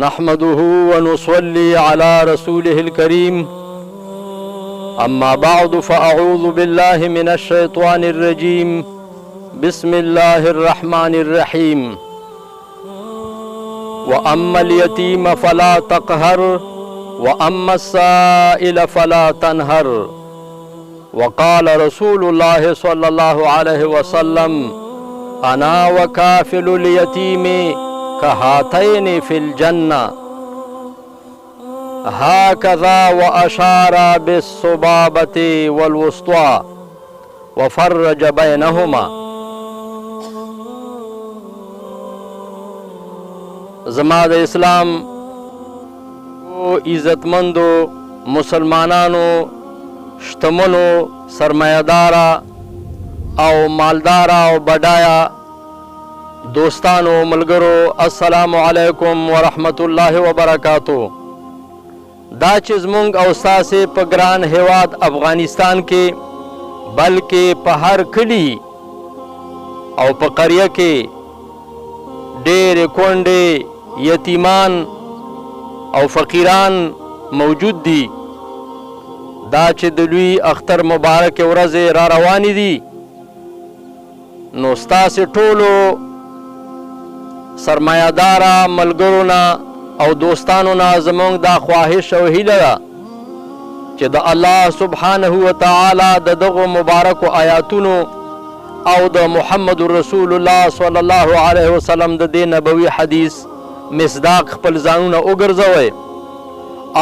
نحمده ونصلي على رسوله الكريم أما بعد فأعوذ بالله من الشيطان الرجيم بسم الله الرحمن الرحيم وأما اليتيم فلا تقهر وأما السائل فلا تنهر وقال رسول الله صلى الله عليه وسلم أنا وكافل اليتيم كهاتين في الجنة هكذا وأشار بالسبابة والوسطى وفرج بينهما. زما د اسلام عزتمندو مسلمانانو شتمنو سرمایه‌دارا او مالدارا او بډایا دوستانو ملګرو السلام علیکم ورحمت الله وبرکاتو. دا چې زمونږ او ستاسې په ګران هیواد افغانستان کې بلکې په هر کلي او په قریه کې ډېرې کونډې یتیمان او فقیران موجود دي. دا چې د لوی اختر مبارک ورځې را روانې دي نو ستاسې ټولو سرمایه‌داره ملګرو نه او دوستانو نه زموږ دا خواهش او هیله ده چې د الله سبحانه وتعالی د دغو مبارکو آیاتونو او د محمد رسول الله صلی الله علیه وسلم د دې نبوي حدیث مصداق خپل ځانونه وګرځوئ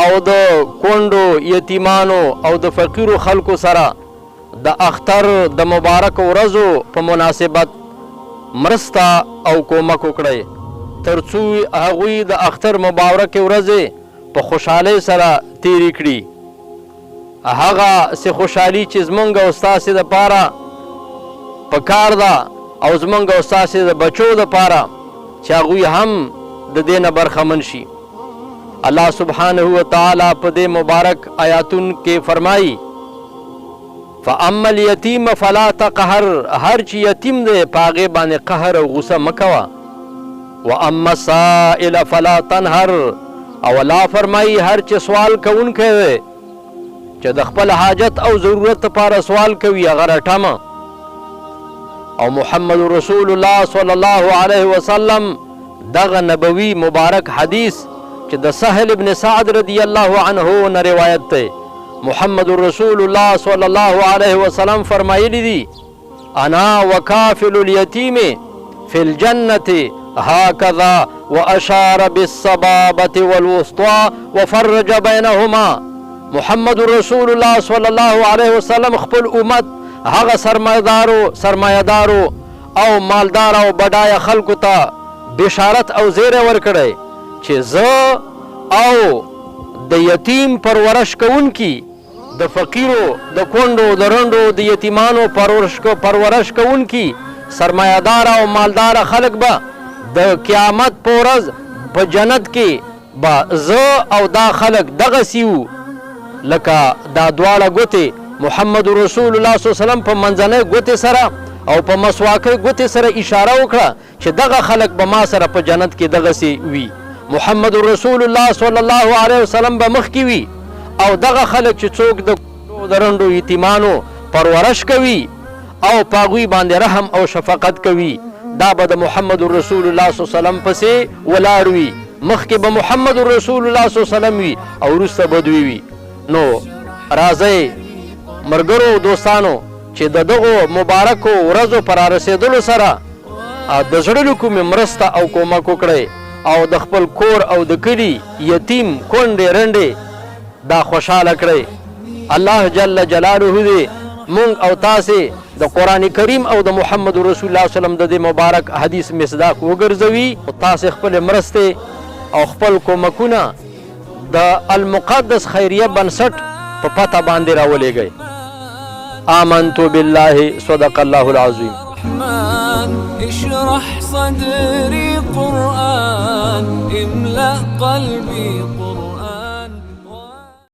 او د کونډو یتیمانو او د فقیرو خلکو سره د اختر د مبارکو ورځو په مناسبت مرسته او کومک وکړئ تر څو هغوی د اختر مبارکې ورځې په خوشحالۍ سره تېرې کړي. هغه څه خوشحالي چې زمونږ او ستاسې دپاره په کار ده او زمونږ او ستاسې د بچو دپاره چې هغوی هم د دې نه برخمن شي. الله سبحانه وتعالی په دې مبارک آیاتون کې فرمایي فاما الیتیم فلا تقهر، هر چې یتیم دی په هغې باندې قهر او غصه مه کوه. واما السائل فلا تنهر، او الله فرمایي هر چې سوال کوونکی دی چې د خپل حاجت او ضرورت لپاره سوال کوي هغه رټمه. او محمد رسول الله صلی الله علیه وسلم دغه نبوي مبارک حدیث چې د سهل ابن سعد رضی الله عنه نه روایت دی، محمد رسول الله صلی الله علیه وسلم فرمایلی دي انا وکافل الیتیم فی الجنة هكذا واشار بالسبابة والوسطى وفرج بینهما. محمد رسول الله صلی الله علیه وسلم خپل امت هغه سرمایه‌دارو او مالدار او بډایه خلکو ته بشارت او زیری ورکړی چې زه او د یتیم پرورش کوونکي، د فقیرو، د کونډو، د رنډو، د یتیمانو پرورش کوونکي سرمایه‌دار او مالدار خلک به د قیامت په ورځ په جنت کې به زه او دا خلک دغسې وو لکه دا دواړه ګوتې محمد رسول الله صلی الله علیه وسلم په منځنۍ ګوتې سره او په مسواکۍ ګوتې سره اشاره وکړه چې دغه خلک به ما سره په جنت کې دغسې وي. محمد رسول الله صلی الله علیه وسلم به مخکې وي او دغه خلک چې څوک د رنډو یتیمانو پرورش کوي او په هغوی باندې رحم او شفقت کوي دا به د محمد رسول الله صلی الله علیه وسلم پسې ولاړ وي. مخکې به محمد رسول الله صلی الله علیه وسلم وي او وروسته به دوی وي. نو راځئ ملګرو دوستانو چې د دغو مبارکو ورځو په رارسېدلو سره د زړه کومې مرسته او کومک وکړئ او د خپل کور او د کلي یتیم کونډې رنډې دا خوشحاله کړئ. الله جل جلاله دې مونږ او تاسې د قرآن کریم او د محمد رسول الله صلی الله علیه وسلم د دې مبارک حدیث مصداق وګرځوي. تاسې خپلې مرستې او خپل کومکونه د المقدس خیریه بنسټ په پته باندې راولېږئ. آمنت بالله صدق الله العظیم. اشرح صدري قرآن املأ قلبي قرآن